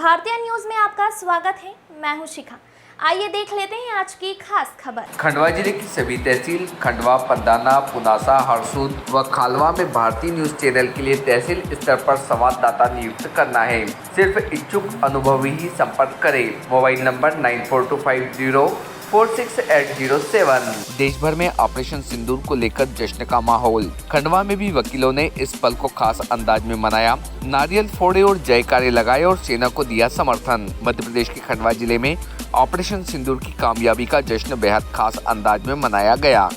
भारतीय न्यूज में आपका स्वागत है। मैं हूं शिखा। आइए देख लेते हैं आज की खास खबर। खंडवा जिले की सभी तहसील खंडवा, पंदाना, पुनासा, हरसूद व खालवा में भारतीय न्यूज चैनल के लिए तहसील स्तर पर संवाददाता नियुक्त करना है। सिर्फ इच्छुक अनुभवी ही संपर्क करें। Mobile number 9425046807। देश भर में ऑपरेशन सिंदूर को लेकर जश्न का माहौल। खंडवा में भी वकीलों ने इस पल को खास अंदाज में मनाया। नारियल फोड़े और जयकारे लगाए और सेना को दिया समर्थन। मध्य प्रदेश के खंडवा जिले में ऑपरेशन सिंदूर की कामयाबी का जश्न बेहद खास अंदाज में मनाया गया।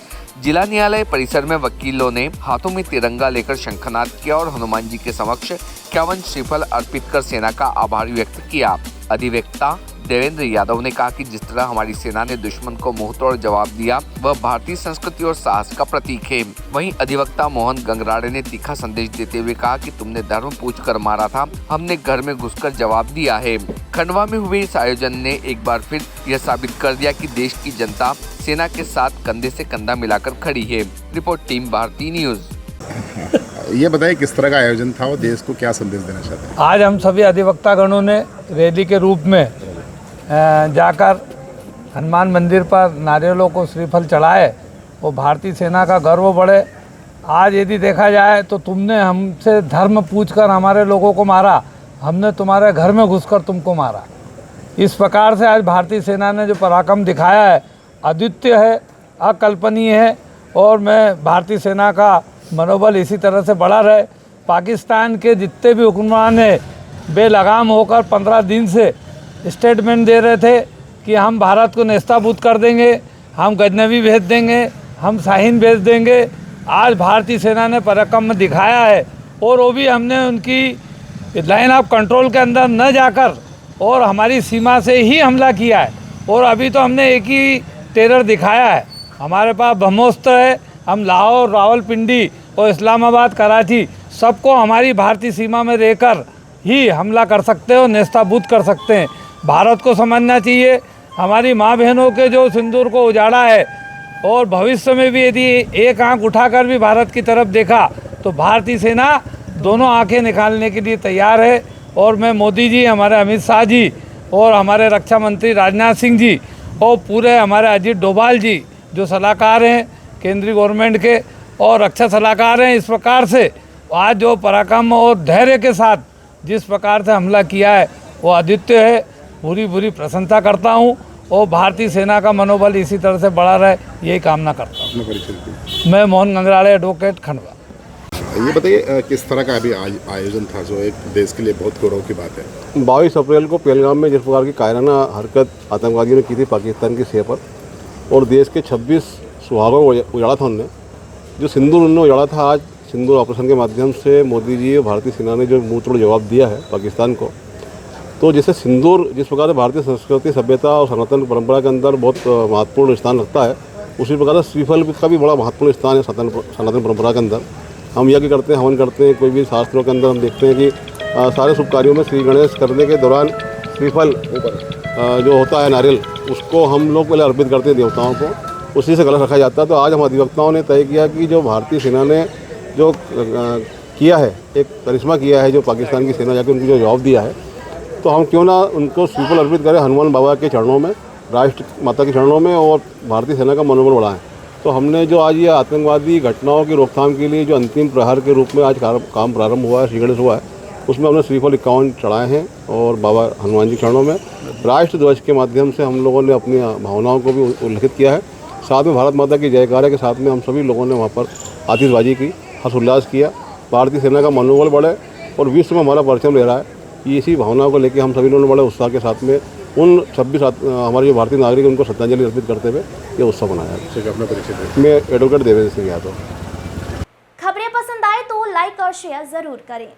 जिला न्यायालय परिसर में वकीलों ने हाथों में तिरंगा लेकर शंखनाद किया और हनुमान जी के समक्ष 51 श्रीफल अर्पित कर सेना का आभार व्यक्त किया। अधिवक्ता देवेंद्र यादव ने कहा कि जिस तरह हमारी सेना ने दुश्मन को मुंहतोड़ जवाब दिया वह भारतीय संस्कृति और साहस का प्रतीक है। वहीं अधिवक्ता मोहन गंगराड़े ने तीखा संदेश देते हुए कहा कि तुमने धर्म पूछकर मारा था, हमने घर में घुसकर जवाब दिया है। खंडवा में हुए इस आयोजन ने एक बार फिर यह साबित कर दिया कि देश की जनता सेना के साथ कंधे से कंधा मिलाकर खड़ी है। रिपोर्ट टीम भारतीय न्यूज। ये बताइए किस तरह का आयोजन था और देश को क्या संदेश देना चाहते हैं? आज हम सभी अधिवक्तागणों ने रैली के रूप में जाकर हनुमान मंदिर पर नारियलों को श्रीफल चढ़ाए और भारतीय सेना का गर्व बढ़े। आज यदि देखा जाए तो तुमने हमसे धर्म पूछकर हमारे लोगों को मारा, हमने तुम्हारे घर में घुसकर तुमको मारा। इस प्रकार से आज भारतीय सेना ने जो पराक्रम दिखाया है अद्वितीय है, अकल्पनीय है और मैं भारतीय सेना का मनोबल इसी तरह से बढ़ा रहे। पाकिस्तान के जितने भी हुक्मरान ने बेलगाम होकर 15 दिन से स्टेटमेंट दे रहे थे कि हम भारत को नेस्ताबूद कर देंगे, हम गजनवी भेज देंगे, हम शाहीन भेज देंगे। आज भारतीय सेना ने पराक्रम दिखाया है और वो भी हमने उनकी लाइन ऑफ कंट्रोल के अंदर न जाकर और हमारी सीमा से ही हमला किया है। और अभी तो हमने एक ही टेरर दिखाया है। हमारे पास ब्रह्मोस्त्र है। हम लाहौर, रावलपिंडी और इस्लामाबाद, कराची सबको हमारी भारतीय सीमा में रहकर ही हमला कर सकते हैं और नेस्ताबूद कर सकते हैं। भारत को समझना चाहिए हमारी माँ बहनों के जो सिंदूर को उजाड़ा है और भविष्य में भी यदि एक आंख उठाकर भी भारत की तरफ देखा तो भारतीय सेना दोनों आंखें निकालने के लिए तैयार है। और मैं मोदी जी, हमारे अमित शाह जी और हमारे रक्षा मंत्री राजनाथ सिंह जी और पूरे हमारे अजीत डोभाल जी जो सलाहकार हैं केंद्रीय गवर्नमेंट के और रक्षा सलाहकार हैं, इस प्रकार से आज जो पराक्रम और धैर्य के साथ जिस प्रकार से हमला किया है वो अद्वितीय है। पूरी प्रशंसा करता हूँ और भारतीय सेना का मनोबल इसी तरह से बढ़ा रहे यही कामना करता हूँ। मैं मोहन गंगराड़े, एडवोकेट, खंडवा। ये बताइए किस तरह का अभी आयोजन था जो एक देश के लिए बहुत गौरव की बात है? 22 अप्रैल को पहलगाम में जिस प्रकार की कायराना हरकत आतंकवादियों ने की थी पाकिस्तान की सीमा पर और देश के 26 सुहागों को उजाड़ा था उनने, जो सिंदूर उन्होंने उजाड़ा था, आज सिंदूर ऑपरेशन के माध्यम से मोदी जी और भारतीय सेना ने जो मुँह तोड़ जवाब दिया है पाकिस्तान को, तो जैसे सिंदूर जिस प्रकार से भारतीय संस्कृति, सभ्यता और सनातन परंपरा के अंदर बहुत महत्वपूर्ण स्थान रखता है, उसी प्रकार से श्रीफल का भी बड़ा महत्वपूर्ण स्थान है सनातन परंपरा के अंदर। हम यज्ञ करते हैं, हवन करते हैं, कोई भी शास्त्रों के अंदर हम देखते हैं कि सारे शुभ कार्यों में श्री गणेश करने के दौरान श्रीफल जो होता है नारियल, उसको हम लोग पहले अर्पित करते हैं देवताओं को, उसी से कलश रखा जाता है। तो आज हम अधिवक्ताओं ने तय किया कि जो भारतीय सेना ने जो किया है, एक करिश्मा किया है, जो पाकिस्तान की सेना जाकर उनको जो जवाब दिया है, तो हम क्यों ना उनको श्रीफल अर्पित करें हनुमान बाबा के चरणों में, राष्ट्र माता के चरणों में और भारतीय सेना का मनोबल बढ़ाएं। तो हमने जो आज ये आतंकवादी घटनाओं की रोकथाम के लिए जो अंतिम प्रहर के रूप में आज काम प्रारंभ हुआ है, श्री गणेश हुआ है, उसमें हमने श्रीफल 51 चढ़ाए हैं और बाबा हनुमान जी के चरणों में राष्ट्र ध्वज के माध्यम से हम लोगों ने अपनी भावनाओं को भी उल्लेखित किया है। साथ में भारत माता की जयकारे के साथ में हम सभी लोगों ने वहाँ पर आतिशबाजी की, हर्ष उल्लास किया। भारतीय सेना का मनोबल बढ़े और विश्व में हमारा परचम ले रहा है, इसी भावना को लेकर हम सभी लोगों ने बड़े उत्साह के साथ में उन 26 हमारे जो भारतीय नागरिक उनको श्रद्धांजलि अर्पित करते हुए ये उत्सव मनाया है। मैं एडवोकेट देवेंद्र सिंह यादव। खबरें पसंद आए तो लाइक और शेयर जरूर करें।